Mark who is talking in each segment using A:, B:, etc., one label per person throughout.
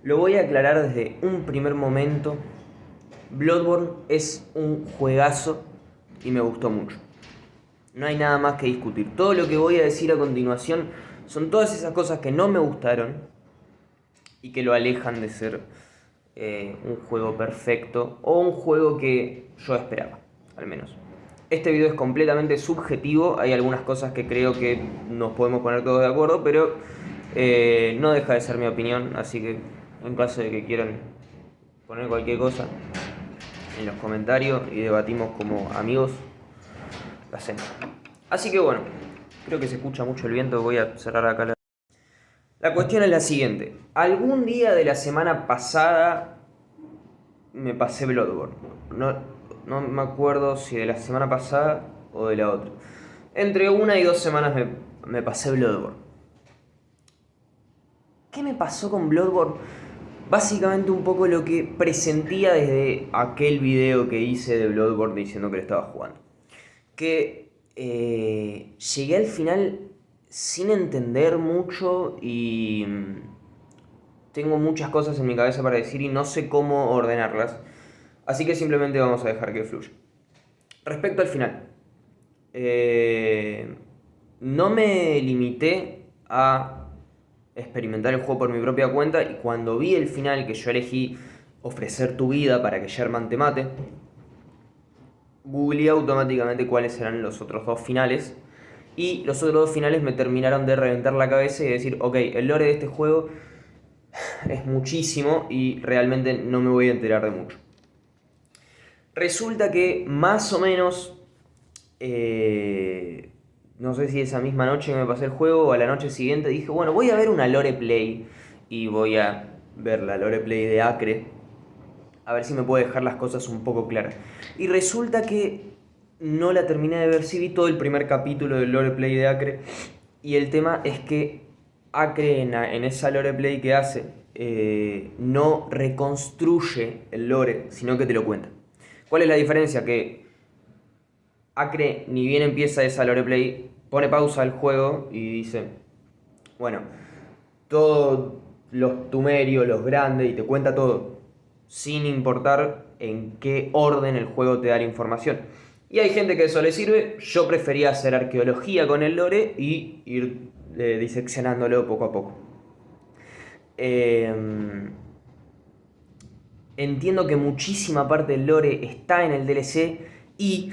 A: Lo voy a aclarar desde un primer momento. Bloodborne es un juegazo y me gustó mucho. No hay nada más que discutir. Todo lo que voy a decir a continuación son todas esas cosas que no me gustaron y que lo alejan de ser un juego perfecto o un juego que yo esperaba, al menos. Este video es completamente subjetivo, hay algunas cosas que creo que nos podemos poner todos de acuerdo, pero no deja de ser mi opinión, así que en caso de que quieran poner cualquier cosa en los comentarios y debatimos como amigos, lo hacemos. Así que bueno, creo que se escucha mucho el viento, voy a cerrar acá la cuestión es la siguiente. Algún día de la semana pasada me pasé Bloodborne. No me acuerdo si de la semana pasada o de la otra. Entre una y 2 semanas me pasé Bloodborne. ¿Qué me pasó con Bloodborne? Básicamente un poco lo que presentía desde aquel video que hice de Bloodborne diciendo que lo estaba jugando. Que llegué al final sin entender mucho y tengo muchas cosas en mi cabeza para decir y no sé cómo ordenarlas. Así que simplemente vamos a dejar que fluya. Respecto al final, no me limité a experimentar el juego por mi propia cuenta y cuando vi el final que yo elegí ofrecer tu vida para que Sherman te mate, googleé automáticamente cuáles eran los otros dos finales y los otros dos finales me terminaron de reventar la cabeza y decir, ok, el lore de este juego es muchísimo y realmente no me voy a enterar de mucho. Resulta que más o menos, no sé si esa misma noche que me pasé el juego o a la noche siguiente dije, bueno, voy a ver una lore play y voy a ver la lore play de Acre, a ver si me puede dejar las cosas un poco claras. Y resulta que no la terminé de ver, sí vi todo el primer capítulo del lore play de Acre y el tema es que Acre en esa lore play que hace no reconstruye el lore, sino que te lo cuenta. ¿Cuál es la diferencia? Que Acre, ni bien empieza esa loreplay, pone pausa al juego y dice, bueno, todos los tumerios, los grandes, y te cuenta todo, sin importar en qué orden el juego te da la información. Y hay gente que eso le sirve, yo prefería hacer arqueología con el lore y ir diseccionándolo poco a poco. Entiendo que muchísima parte del lore está en el DLC y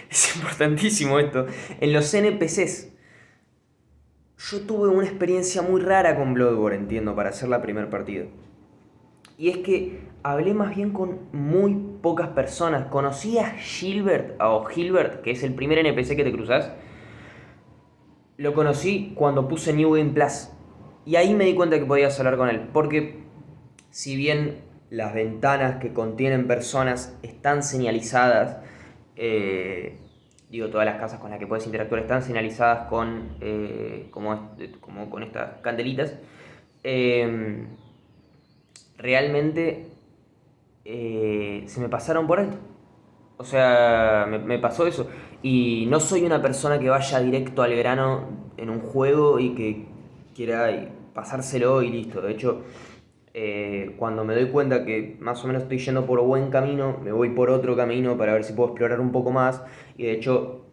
A: es importantísimo esto, en los NPCs. Yo tuve una experiencia muy rara con Bloodborne, entiendo, para hacer la primera partida. Y es que hablé más bien con muy pocas personas. Conocí a Gilbert, o Gilbert, que es el primer NPC que te cruzas. Lo conocí cuando puse New Game Plus. Y ahí me di cuenta que podías hablar con él. Porque si bien las ventanas que contienen personas están señalizadas, digo, todas las casas con las que puedes interactuar están señalizadas con, como con estas candelitas, realmente se me pasaron por alto. O sea, me pasó eso. Y no soy una persona que vaya directo al grano en un juego y que quiera pasárselo y listo. De hecho, cuando me doy cuenta que más o menos estoy yendo por buen camino, me voy por otro camino para ver si puedo explorar un poco más. Y de hecho,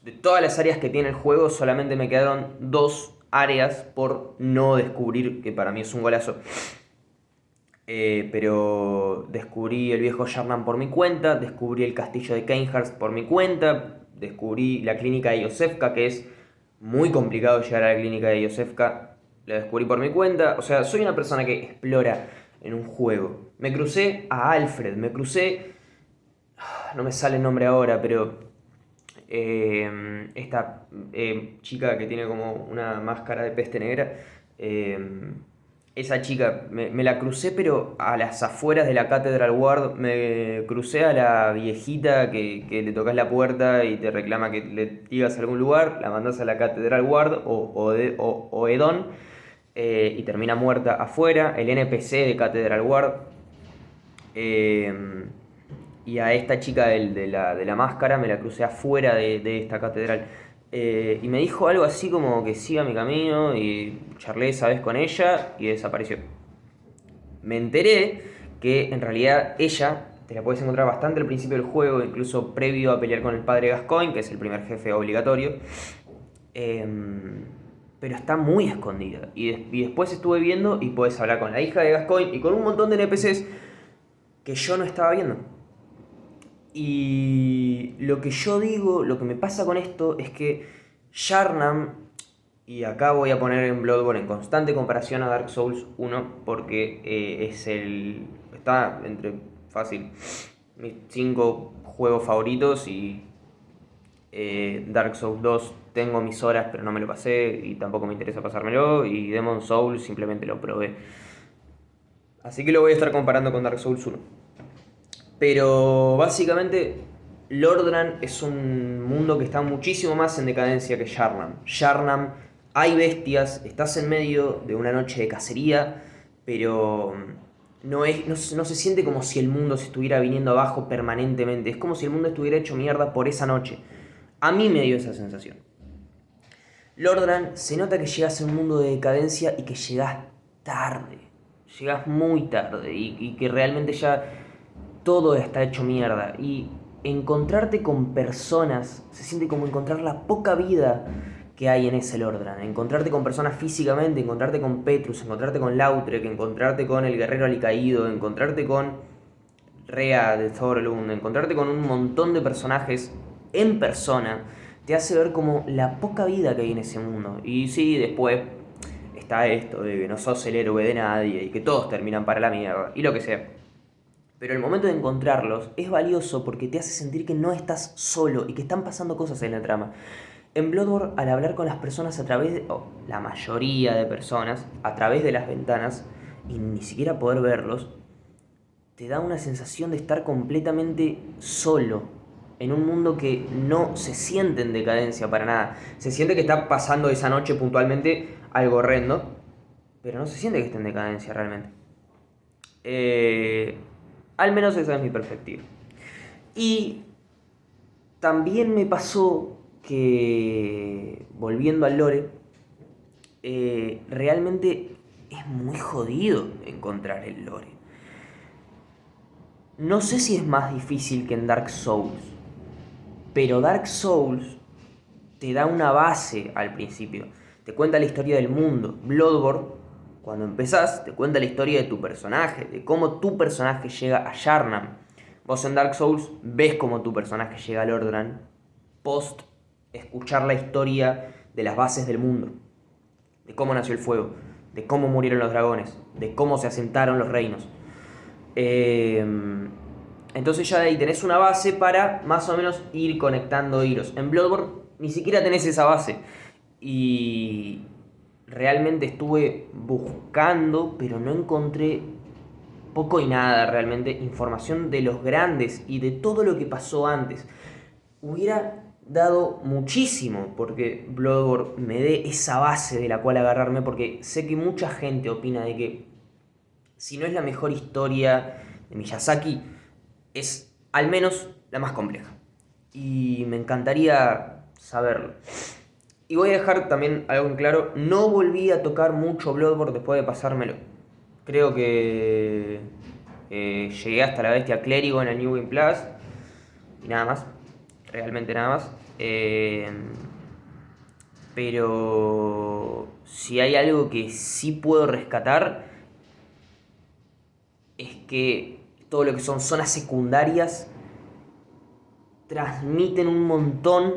A: de todas las áreas que tiene el juego, solamente me quedaron 2 áreas por no descubrir, que para mí es un golazo. Pero descubrí el viejo Sharnan por mi cuenta, descubrí el castillo de Cainhurst por mi cuenta, descubrí la clínica de Yosefka, que es muy complicado llegar a la clínica de Yosefka, la descubrí por mi cuenta. O sea, soy una persona que explora en un juego. Me crucé a Alfred, me crucé... No me sale el nombre ahora, pero... esta chica que tiene como una máscara de peste negra... esa chica, me la crucé pero a las afueras de la Cathedral Ward, me crucé a la viejita que le tocas la puerta y te reclama que le digas a algún lugar, la mandas a la Cathedral Ward o Edon y termina muerta afuera, el NPC de Cathedral Ward eh, y a esta chica de la máscara me la crucé afuera de esta catedral. Y me dijo algo así como que siga mi camino y charlé esa vez con ella y desapareció. me enteré que en realidad ella te la puedes encontrar bastante al principio del juego, incluso previo a pelear con el padre Gascoigne, que es el primer jefe obligatorio. Pero está muy escondida. Y después estuve viendo y puedes hablar con la hija de Gascoigne y con un montón de NPCs que yo no estaba viendo. Y lo que yo digo, lo que me pasa con esto es que Yharnam, y acá voy a poner en Bloodborne en constante comparación a Dark Souls 1 porque está entre fácil mis 5 juegos favoritos y Dark Souls 2 tengo mis horas pero no me lo pasé y tampoco me interesa pasármelo, y Demon Souls simplemente lo probé. Así que lo voy a estar comparando con Dark Souls 1. Pero básicamente Lordran es un mundo que está muchísimo más en decadencia que Yharnam. Yharnam hay bestias, estás en medio de una noche de cacería, pero no se siente como si el mundo se estuviera viniendo abajo permanentemente. Es como si el mundo estuviera hecho mierda por esa noche. A mí me dio esa sensación. Lordran se nota que llegas a un mundo de decadencia y que llegas tarde. Llegas muy tarde y que realmente ya todo está hecho mierda. Y encontrarte con personas se siente como encontrar la poca vida que hay en ese Lordran. Encontrarte con personas físicamente, encontrarte con Petrus, encontrarte con Lautrec, encontrarte con el guerrero alicaído, encontrarte con Rea de Thorlund, encontrarte con un montón de personajes en persona, te hace ver como la poca vida que hay en ese mundo. Y sí, después está esto de que no sos el héroe de nadie y que todos terminan para la mierda y lo que sea. Pero el momento de encontrarlos es valioso porque te hace sentir que no estás solo y que están pasando cosas en la trama. En Bloodborne, al hablar con las personas a través de, la mayoría de personas, a través de las ventanas, y ni siquiera poder verlos, te da una sensación de estar completamente solo, en un mundo que no se siente en decadencia para nada. Se siente que está pasando esa noche puntualmente algo horrendo, pero no se siente que esté en decadencia realmente. Al menos esa es mi perspectiva. Y también me pasó que, volviendo al lore, realmente es muy jodido encontrar el lore. No sé si es más difícil que en Dark Souls, pero Dark Souls te da una base al principio. Te cuenta la historia del mundo. Bloodborne, cuando empezás, te cuenta la historia de tu personaje, de cómo tu personaje llega a Yharnam. Vos en Dark Souls ves cómo tu personaje llega a Lordran post escuchar la historia de las bases del mundo, de cómo nació el fuego, de cómo murieron los dragones, de cómo se asentaron los reinos. Entonces ya de ahí tenés una base para más o menos ir conectando hilos. En Bloodborne ni siquiera tenés esa base. Y realmente estuve buscando, pero no encontré poco y nada realmente información de los grandes y de todo lo que pasó antes. Hubiera dado muchísimo porque Bloodborne me dé esa base de la cual agarrarme, porque sé que mucha gente opina de que si no es la mejor historia de Miyazaki, es al menos la más compleja. Y me encantaría saberlo. Y voy a dejar también algo en claro, no volví a tocar mucho Bloodborne después de pasármelo. Creo que llegué hasta la bestia clérigo en el New Game Plus y nada más, realmente nada más. Pero si hay algo que sí puedo rescatar es que todo lo que son zonas secundarias transmiten un montón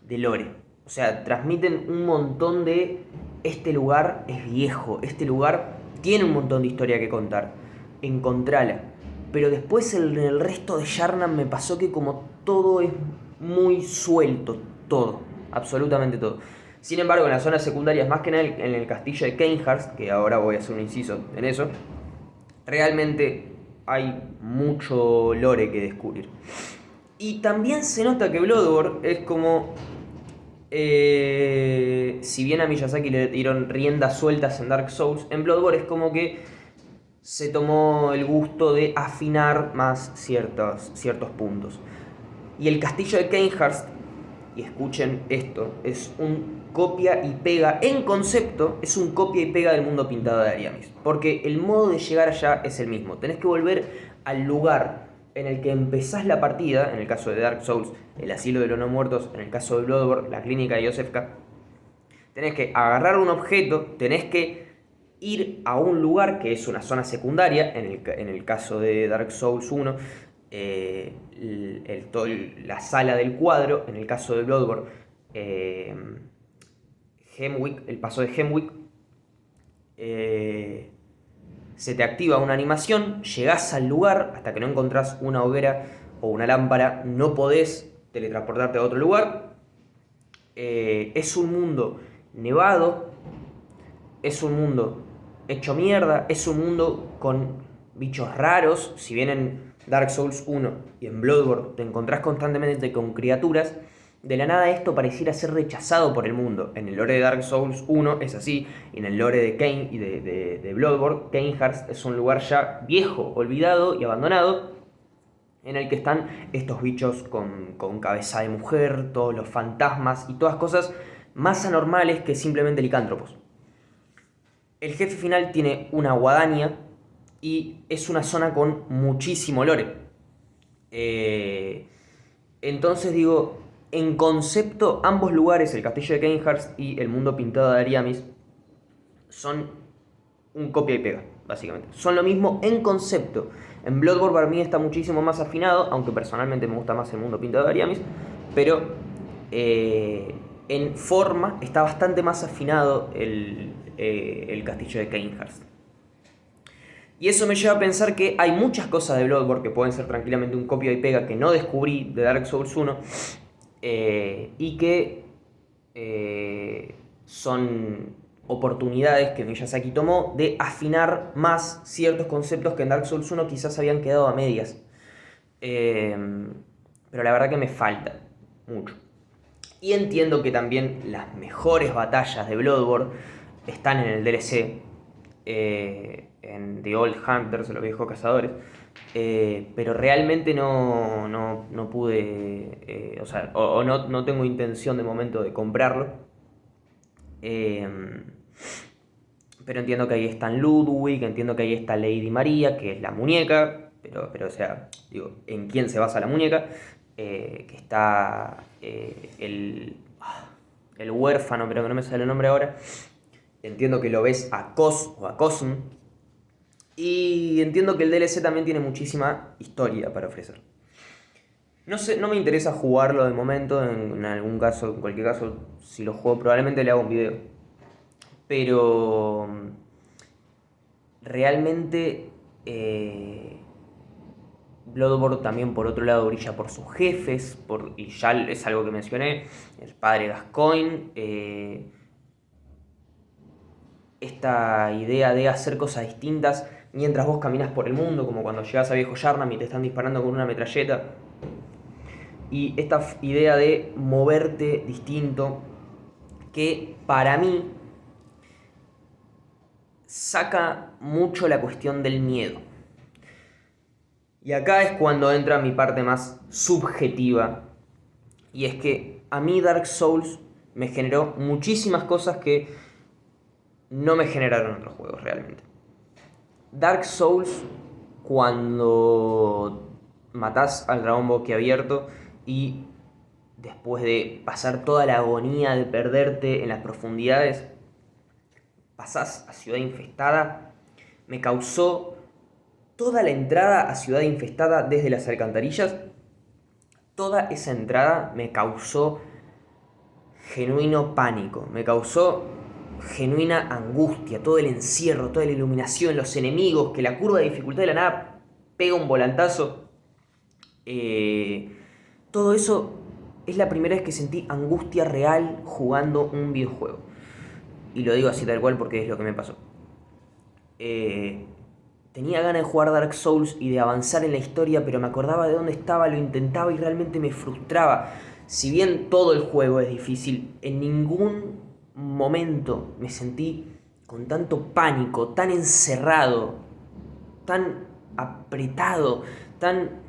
A: de lore. O sea, transmiten un montón de este lugar es viejo, este lugar tiene un montón de historia que contar. Encontrala. Pero después en el resto de Yharnam me pasó que como todo es muy suelto, todo, absolutamente todo. Sin embargo, en las zonas secundarias, más que en el castillo de Cainhurst, que ahora voy a hacer un inciso en eso, realmente hay mucho lore que descubrir. Y también se nota que Bloodborne es como... si bien a Miyazaki le dieron riendas sueltas en Dark Souls, en Bloodborne es como que se tomó el gusto de afinar más ciertos puntos. Y el castillo de Cainhurst, y escuchen esto, es un copia y pega, en concepto, es un copia y pega del mundo pintado de Ariamis. Porque el modo de llegar allá es el mismo. Tenés que volver al lugar en el que empezás la partida, en el caso de Dark Souls, el asilo de los no muertos, en el caso de Bloodborne, la clínica de Josefka. Tenés que agarrar un objeto, tenés que ir a un lugar que es una zona secundaria, en el caso de Dark Souls 1, la sala del cuadro, en el caso de Bloodborne, Hemwick, el paso de Hemwick, se te activa una animación, llegás al lugar, hasta que no encontrás una hoguera o una lámpara, no podés teletransportarte a otro lugar. Es un mundo nevado, es un mundo hecho mierda, es un mundo con bichos raros. Si bien en Dark Souls 1 y en Bloodborne te encontrás constantemente con criaturas, de la nada esto pareciera ser rechazado por el mundo. En el lore de Dark Souls 1 es así, y en el lore de Kane y de Bloodborne, Cainhurst es un lugar ya viejo, olvidado y abandonado, en el que están estos bichos con cabeza de mujer, todos los fantasmas y todas cosas más anormales que simplemente licántropos. El jefe final tiene una guadaña y es una zona con muchísimo lore. Entonces digo, en concepto, ambos lugares, el castillo de Cainhurst y el mundo pintado de Ariamis, son un copia y pega, básicamente. Son lo mismo en concepto. En Bloodborne para mí está muchísimo más afinado, aunque personalmente me gusta más el mundo pintado de Ariamis, pero en forma está bastante más afinado el castillo de Cainhurst. Y eso me lleva a pensar que hay muchas cosas de Bloodborne que pueden ser tranquilamente un copia y pega que no descubrí de Dark Souls 1 y que son oportunidades que Miyazaki tomó de afinar más ciertos conceptos que en Dark Souls 1 quizás habían quedado a medias. Pero la verdad que me falta mucho. Y entiendo que también las mejores batallas de Bloodborne están en el DLC, en The Old Hunters, los viejos cazadores, pero realmente no pude, o sea, no tengo intención de momento de comprarlo. Pero entiendo que ahí están Ludwig, entiendo que ahí está Lady María, que es la muñeca, pero o sea, digo, ¿en quién se basa la muñeca? Que está el huérfano, pero que no me sale el nombre ahora. Entiendo que lo ves a Cos o a Cosm. Y entiendo que el DLC también tiene muchísima historia para ofrecer. No sé, no me interesa jugarlo de momento, en algún caso, en cualquier caso, si lo juego probablemente le hago un video. Pero realmente Bloodborne también por otro lado brilla por sus jefes, y ya es algo que mencioné, el padre Gascoigne, esta idea de hacer cosas distintas mientras vos caminas por el mundo, como cuando llegas a Viejo Yarnam y te están disparando con una metralleta. Y esta idea de moverte distinto, que para mí saca mucho la cuestión del miedo. Y acá es cuando entra mi parte más subjetiva. Y es que a mí Dark Souls me generó muchísimas cosas que no me generaron otros juegos realmente. Dark Souls, cuando matás al dragón boquiabierto y después de pasar toda la agonía de perderte en las profundidades, pasás a Ciudad Infestada, me causó toda la entrada a Ciudad Infestada desde las alcantarillas. Toda esa entrada me causó genuino pánico, me causó genuina angustia, todo el encierro, toda la iluminación, los enemigos, que la curva de dificultad de la nada pega un volantazo. Todo eso es la primera vez que sentí angustia real jugando un videojuego. Y lo digo así tal cual porque es lo que me pasó. Tenía ganas de jugar Dark Souls y de avanzar en la historia, pero me acordaba de dónde estaba, lo intentaba y realmente me frustraba. Si bien todo el juego es difícil, en ningún momento me sentí con tanto pánico, tan encerrado, tan apretado, tan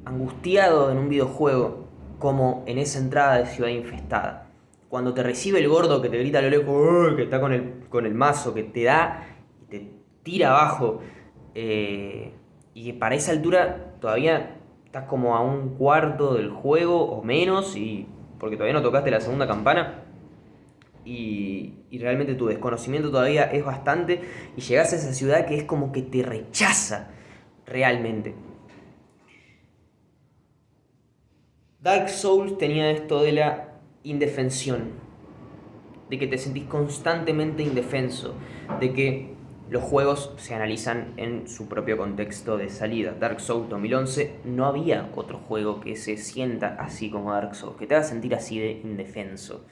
A: angustiado en un videojuego como en esa entrada de Ciudad Infestada. cuando te recibe el gordo que te grita a lo lejos, "Uy", que está con el mazo, que te da y te tira abajo, y que para esa altura todavía estás como a un cuarto del juego o menos, y porque todavía no tocaste la segunda campana, y realmente tu desconocimiento todavía es bastante, y llegás a esa ciudad que es como que te rechaza realmente. Dark Souls tenía esto de la indefensión, de que te sentís constantemente indefenso, de que los juegos se analizan en su propio contexto de salida. Dark Souls 2011, no había otro juego que se sienta así como Dark Souls, que te haga sentir así de indefenso.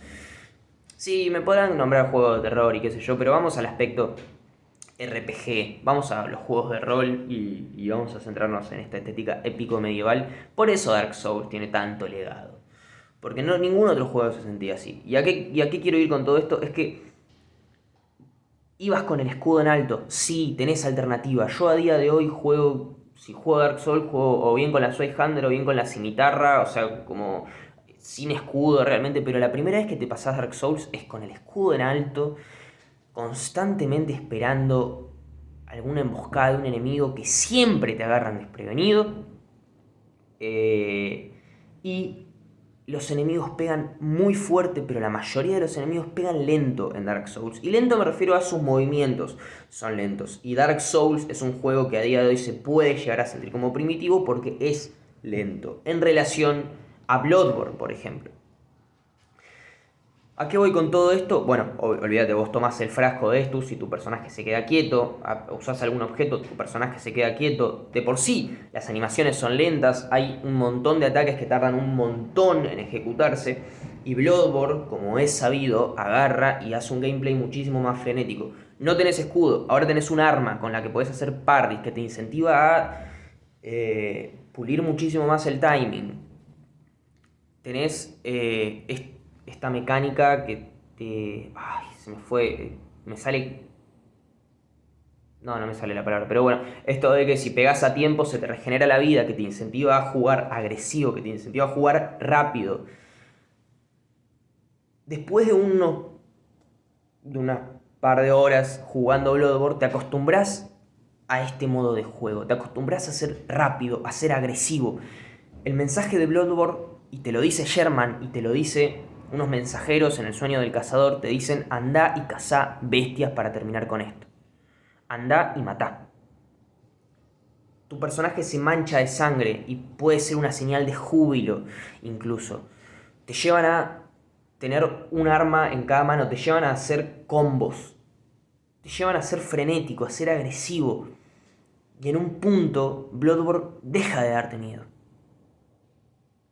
A: Sí, me podrán nombrar juegos de terror y qué sé yo, pero vamos al aspecto RPG, vamos a los juegos de rol y vamos a centrarnos en esta estética épico medieval. Por eso Dark Souls tiene tanto legado. Porque no, ningún otro juego se sentía así. ¿Y a qué quiero ir con todo esto? Es que ibas con el escudo en alto. Sí, tenés alternativa. Yo a día de hoy juego, si juego Dark Souls, juego o bien con la Swordhander o bien con la cimitarra, o sea, como sin escudo realmente, pero la primera vez que te pasás Dark Souls es con el escudo en alto, constantemente esperando alguna emboscada de un enemigo que siempre te agarran desprevenido. Y los enemigos pegan muy fuerte, pero la mayoría de los enemigos pegan lento en Dark Souls. Y lento me refiero a sus movimientos, son lentos. Y Dark Souls es un juego que a día de hoy se puede llegar a sentir como primitivo porque es lento. En relación a Bloodborne, por ejemplo. ¿A qué voy con todo esto? Bueno, olvídate, vos tomás el frasco de estos y tu personaje se queda quieto, usás algún objeto, tu personaje se queda quieto. De por sí, las animaciones son lentas, hay un montón de ataques que tardan un montón en ejecutarse. Y Bloodborne, como es sabido, agarra y hace un gameplay muchísimo más frenético. No tenés escudo, ahora tenés un arma con la que podés hacer parries que te incentiva a pulir muchísimo más el timing. Tenés esta mecánica que te... Ay, se me fue. Me sale... No me sale la palabra. Pero bueno, esto de que si pegas a tiempo se te regenera la vida, que te incentiva a jugar agresivo, que te incentiva a jugar rápido. Después de una par de horas jugando Bloodborne, te acostumbras a este modo de juego. Te acostumbras a ser rápido, a ser agresivo. El mensaje de Bloodborne, y te lo dice Sherman, y te lo dice unos mensajeros en el sueño del cazador, te dicen: andá y cazá bestias para terminar con esto. Andá y matá. Tu personaje se mancha de sangre y puede ser una señal de júbilo incluso. Te llevan a tener un arma en cada mano, te llevan a hacer combos, te llevan a ser frenético, a ser agresivo. Y en un punto, Bloodborne deja de darte miedo.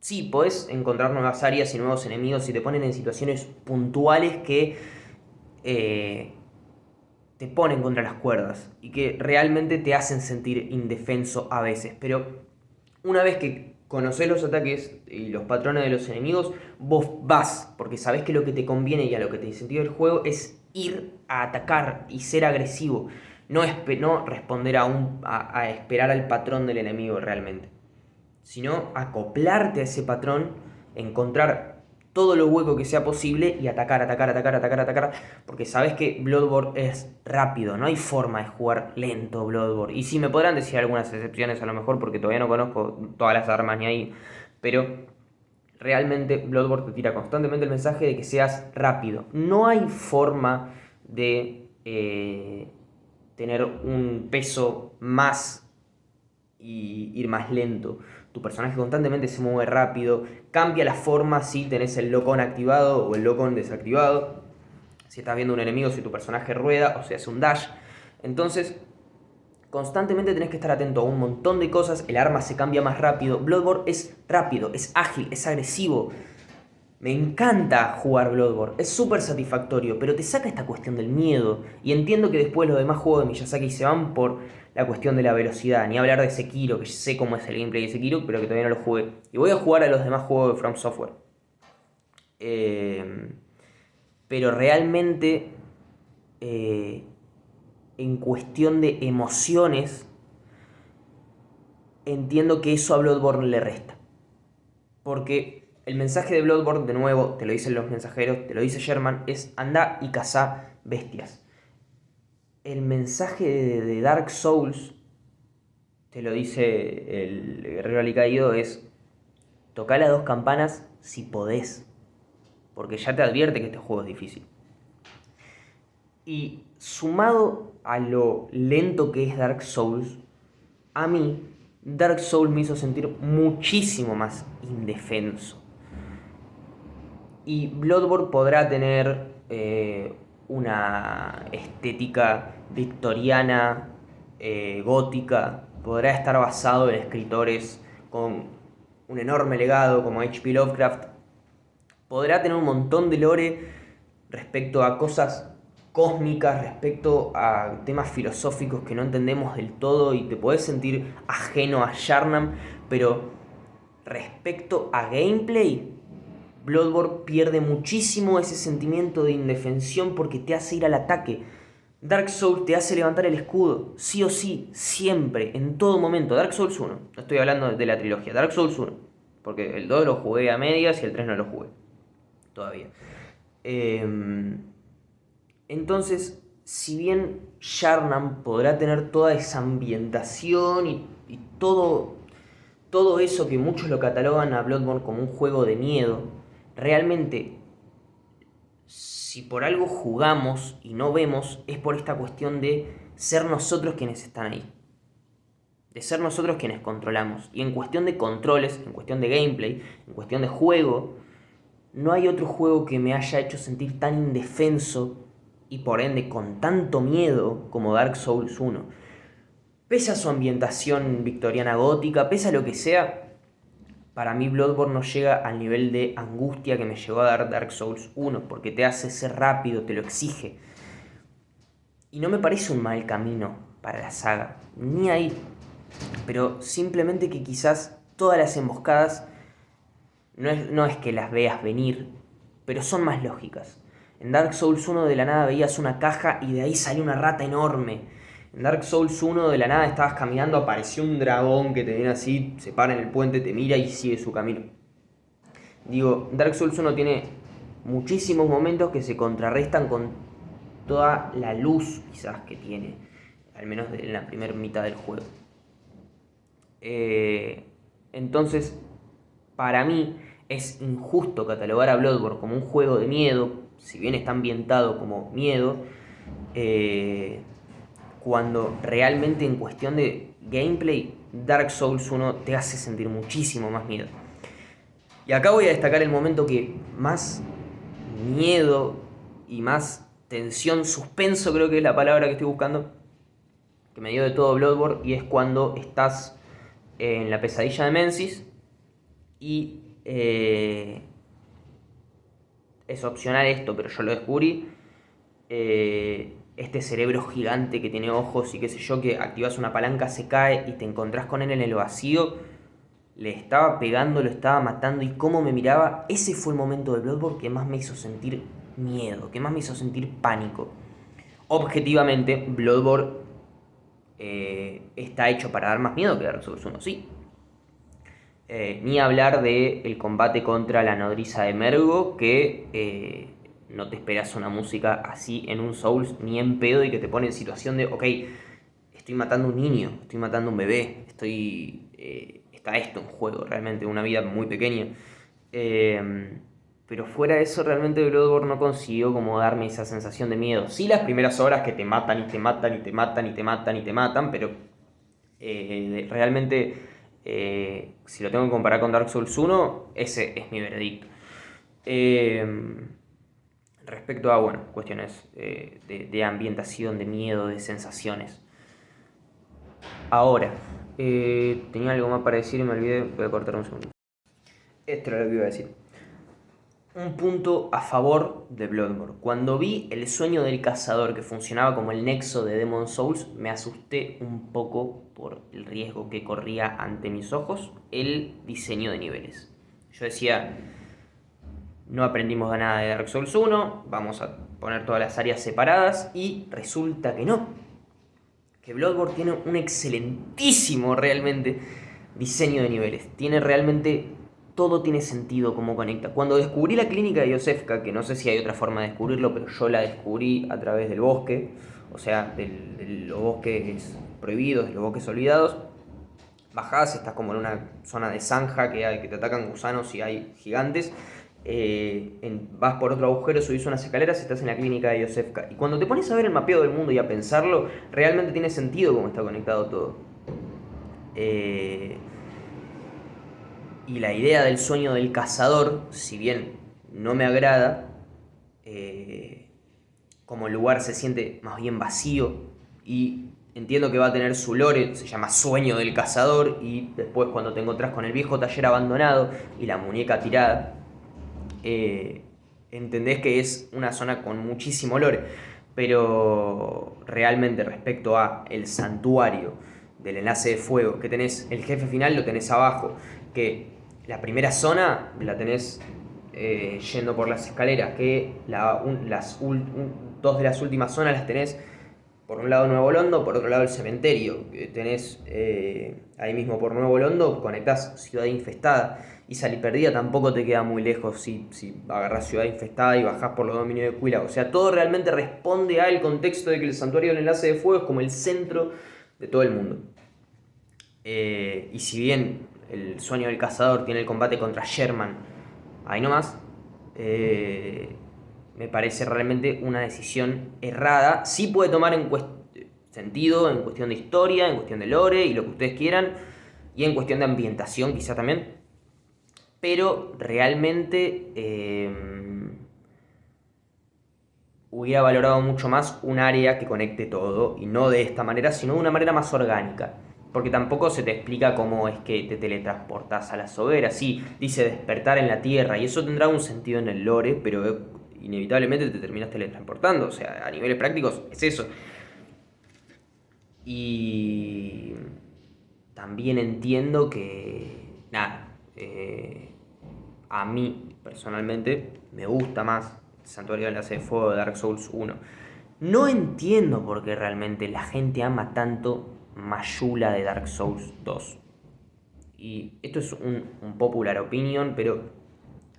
A: Sí, podés encontrar nuevas áreas y nuevos enemigos y te ponen en situaciones puntuales que te ponen contra las cuerdas y que realmente te hacen sentir indefenso a veces. Pero una vez que conocés los ataques y los patrones de los enemigos, vos vas, porque sabés que lo que te conviene y a lo que te incentiva el juego es ir a atacar y ser agresivo. No responder a esperar al patrón del enemigo realmente, sino acoplarte a ese patrón, encontrar todo lo hueco que sea posible y atacar, porque sabes que Bloodborne es rápido, no hay forma de jugar lento Bloodborne. Y sí, me podrán decir algunas excepciones a lo mejor, porque todavía no conozco todas las armas ni ahí, pero realmente Bloodborne te tira constantemente el mensaje de que seas rápido. No hay forma de tener un peso más y ir más lento. Tu personaje constantemente se mueve rápido, cambia la forma si tenés el lock-on activado o el lock-on desactivado, si estás viendo un enemigo, si tu personaje rueda o si hace un dash. Entonces, constantemente tenés que estar atento a un montón de cosas, el arma se cambia más rápido. Bloodborne es rápido, es ágil, es agresivo. Me encanta jugar Bloodborne, es súper satisfactorio, pero te saca esta cuestión del miedo. Y entiendo que después los demás juegos de Miyazaki se van por la cuestión de la velocidad. Ni hablar de Sekiro, que sé cómo es el gameplay de Sekiro, pero que todavía no lo jugué. Y voy a jugar a los demás juegos de From Software. Pero realmente, en cuestión de emociones, entiendo que eso a Bloodborne le resta. Porque El mensaje de Bloodborne, de nuevo, te lo dicen los mensajeros, te lo dice Sherman, es anda y cazá bestias. El mensaje de Dark Souls, te lo dice el guerrero alicaído, es tocá las 2 campanas si podés. Porque ya te advierte que este juego es difícil. Y sumado a lo lento que es Dark Souls, a mí Dark Souls me hizo sentir muchísimo más indefenso. Y Bloodborne podrá tener una estética victoriana, gótica, podrá estar basado en escritores con un enorme legado como H.P. Lovecraft, podrá tener un montón de lore respecto a cosas cósmicas, respecto a temas filosóficos que no entendemos del todo y te podés sentir ajeno a Yharnam, pero respecto a gameplay, Bloodborne pierde muchísimo ese sentimiento de indefensión porque te hace ir al ataque. Dark Souls te hace levantar el escudo, sí o sí, siempre, en todo momento. Dark Souls 1, no estoy hablando de la trilogía, Dark Souls 1, porque el 2 lo jugué a medias y el 3 no lo jugué todavía. Entonces, si bien Yharnam podrá tener toda esa ambientación y todo eso que muchos lo catalogan a Bloodborne como un juego de miedo, realmente, si por algo jugamos y no vemos, es por esta cuestión de ser nosotros quienes están ahí. De ser nosotros quienes controlamos. Y en cuestión de controles, en cuestión de gameplay, en cuestión de juego, no hay otro juego que me haya hecho sentir tan indefenso y por ende con tanto miedo como Dark Souls 1. Pese a su ambientación victoriana gótica, pese a lo que sea, para mí Bloodborne no llega al nivel de angustia que me llegó a dar Dark Souls 1, porque te hace ser rápido, te lo exige. Y no me parece un mal camino para la saga, ni ahí. Pero simplemente que quizás todas las emboscadas no es que las veas venir, pero son más lógicas. En Dark Souls 1 de la nada veías una caja y de ahí salió una rata enorme. En Dark Souls 1 de la nada estabas caminando, apareció un dragón que te viene así, se para en el puente, te mira y sigue su camino. Digo, Dark Souls 1 tiene muchísimos momentos que se contrarrestan con toda la luz quizás que tiene, al menos en la primera mitad del juego. Entonces, para mí es injusto catalogar a Bloodborne como un juego de miedo, si bien está ambientado como miedo, cuando realmente en cuestión de gameplay Dark Souls 1 te hace sentir muchísimo más miedo. Y acá voy a destacar el momento que más miedo y más tensión, suspenso creo que es la palabra que estoy buscando, que me dio de todo Bloodborne, y es cuando estás en la pesadilla de Mensis y es opcional esto, pero yo lo descubrí. Este cerebro gigante que tiene ojos y qué sé yo, que activas una palanca, se cae y te encontrás con él en el vacío. Le estaba pegando, lo estaba matando y cómo me miraba. Ese fue el momento de Bloodborne que más me hizo sentir miedo, que más me hizo sentir pánico. Objetivamente, Bloodborne está hecho para dar más miedo que Dark Souls 1, sí. Ni hablar del combate contra la nodriza de Mergo, que no te esperas una música así en un Souls ni en pedo y que te pone en situación de, ok, estoy matando a un niño, estoy matando a un bebé, está esto en juego, realmente, una vida muy pequeña. Pero fuera de eso, realmente Bloodborne no consiguió como darme esa sensación de miedo. Sí, las primeras horas que te matan y te matan y te matan y te matan y te matan, pero realmente, si lo tengo que comparar con Dark Souls 1, ese es mi veredicto. Respecto a, bueno, cuestiones de ambientación, de miedo, de sensaciones. Ahora, tenía algo más para decir y me olvidé, voy a cortar un segundo. Esto era lo que iba a decir. Un punto a favor de Bloodborne. Cuando vi el sueño del cazador que funcionaba como el nexo de Demon Souls, me asusté un poco por el riesgo que corría ante mis ojos el diseño de niveles. Yo decía, no aprendimos nada de Dark Souls 1, vamos a poner todas las áreas separadas, y resulta que no. Que Bloodborne tiene un excelentísimo realmente diseño de niveles. Tiene realmente todo tiene sentido como conecta. Cuando descubrí la clínica de Yosefka, que no sé si hay otra forma de descubrirlo, pero yo la descubrí a través del bosque, o sea, de los bosques prohibidos, de los bosques olvidados, bajás, estás como en una zona de zanja que te atacan gusanos y hay gigantes. Vas por otro agujero, subís unas escaleras y estás en la clínica de Yosefka. Y cuando te pones a ver el mapeo del mundo y a pensarlo, realmente tiene sentido cómo está conectado todo. Y la idea del sueño del cazador, si bien no me agrada, como el lugar se siente más bien vacío y entiendo que va a tener su lore, se llama Sueño del Cazador, y después cuando te encontrás con el viejo taller abandonado y la muñeca tirada, entendés que es una zona con muchísimo lore, pero realmente respecto a el santuario del enlace de fuego, que tenés el jefe final, lo tenés abajo, que la primera zona la tenés yendo por las escaleras, que dos de las últimas zonas las tenés por un lado Nuevo Londo, por otro lado el cementerio. Tenés ahí mismo por Nuevo Londo, conectás Ciudad Infestada. Y Salí Perdida tampoco te queda muy lejos si agarrás Ciudad Infestada y bajás por los dominios de Quila. O sea, todo realmente responde al contexto de que el santuario del enlace de fuego es como el centro de todo el mundo. Y si bien el sueño del cazador tiene el combate contra Sherman, ahí nomás, me parece realmente una decisión errada. Sí puede tomar sentido en cuestión de historia, en cuestión de lore y lo que ustedes quieran, y en cuestión de ambientación quizá también, pero realmente hubiera valorado mucho más un área que conecte todo, y no de esta manera, sino de una manera más orgánica. Porque tampoco se te explica cómo es que te teletransportás a las hogueras. Sí, dice despertar en la tierra, y eso tendrá un sentido en el lore, pero inevitablemente te terminas teletransportando. O sea, a niveles prácticos es eso. Y también entiendo que, nada, a mí personalmente me gusta más el Santuario del Enlace de Fuego de Dark Souls 1. No entiendo por qué realmente la gente ama tanto Majula de Dark Souls 2. Y esto es un popular opinion, pero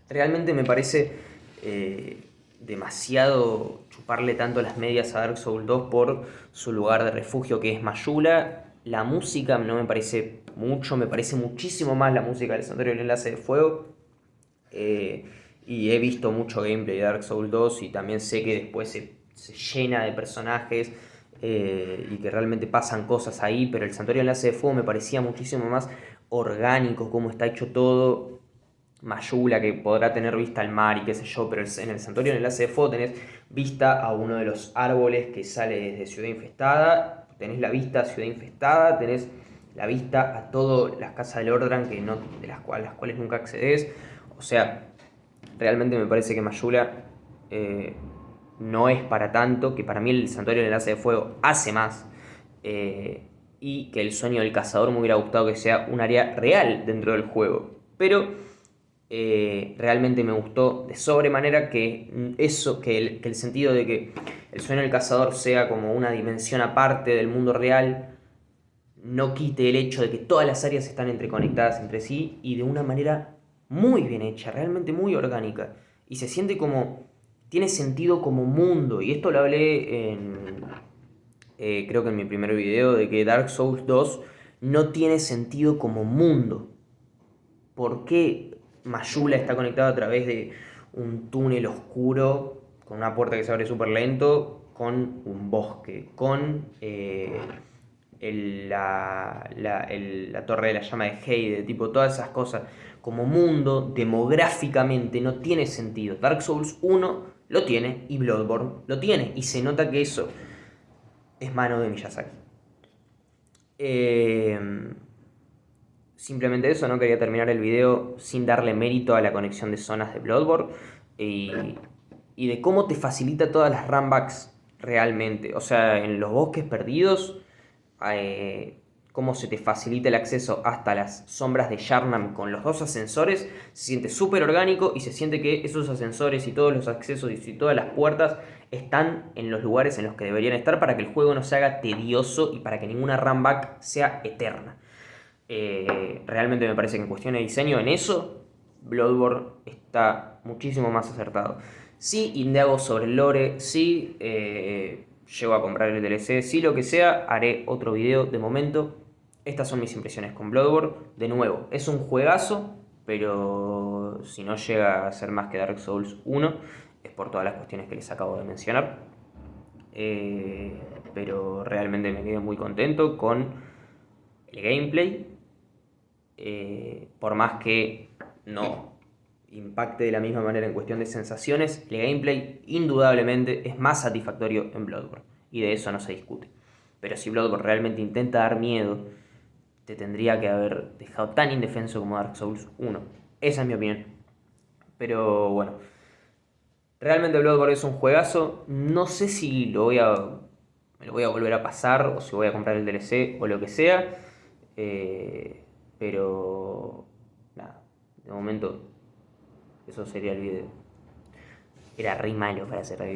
A: realmente me parece demasiado chuparle tanto las medias a Dark Souls 2 por su lugar de refugio que es Majula. La música no me parece mucho, me parece muchísimo más la música del Santuario del Enlace de Fuego. Y he visto mucho gameplay de Dark Souls 2 y también sé que después se llena de personajes y que realmente pasan cosas ahí, pero el Santuario del Enlace de Fuego me parecía muchísimo más orgánico, cómo está hecho todo. Mayula, que podrá tener vista al mar y qué sé yo, pero en el Santuario del Enlace de Fuego tenés vista a uno de los árboles que sale desde Ciudad Infestada, tenés la vista a Ciudad Infestada, tenés la vista a todas las casas del Ordran de las cuales nunca accedes. O sea, realmente me parece que Mayula no es para tanto, que para mí el Santuario del Enlace de Fuego hace más, y que el sueño del cazador me hubiera gustado que sea un área real dentro del juego. Pero realmente me gustó de sobremanera que el sentido de que el sueño del cazador sea como una dimensión aparte del mundo real no quite el hecho de que todas las áreas están interconectadas entre sí y de una manera muy bien hecha, realmente muy orgánica. Y se siente como, tiene sentido como mundo. Y esto lo hablé creo que en mi primer video, de que Dark Souls 2 no tiene sentido como mundo. ¿Por qué Mayula está conectado a través de un túnel oscuro, con una puerta que se abre súper lento, con un bosque, con la torre de la llama de Heide, tipo todas esas cosas? Como mundo, demográficamente, no tiene sentido. Dark Souls 1 lo tiene y Bloodborne lo tiene, y se nota que eso es mano de Miyazaki. Simplemente eso, no quería terminar el video sin darle mérito a la conexión de zonas de Bloodborne y de cómo te facilita todas las runbacks realmente. O sea, en los bosques perdidos, cómo se te facilita el acceso hasta las sombras de Yharnam con los dos ascensores, se siente súper orgánico y se siente que esos ascensores y todos los accesos y todas las puertas están en los lugares en los que deberían estar para que el juego no se haga tedioso y para que ninguna runback sea eterna. Realmente me parece que en cuestión de diseño, en eso, Bloodborne está muchísimo más acertado. Sí, indago sobre el lore, sí, llego a comprar el DLC, sí, lo que sea, haré otro video. De momento, estas son mis impresiones con Bloodborne. De nuevo, es un juegazo, pero si no llega a ser más que Dark Souls 1, es por todas las cuestiones que les acabo de mencionar. Pero realmente me quedé muy contento con el gameplay. Por más que no impacte de la misma manera en cuestión de sensaciones, el gameplay indudablemente es más satisfactorio en Bloodborne, y de eso no se discute. Pero si Bloodborne realmente intenta dar miedo, te tendría que haber dejado tan indefenso como Dark Souls 1. Esa es mi opinión. Pero bueno, realmente Bloodborne es un juegazo. No sé si me lo voy a volver a pasar, o si voy a comprar el DLC o lo que sea. Pero nada, de momento eso sería el video. Era re malo para hacer review.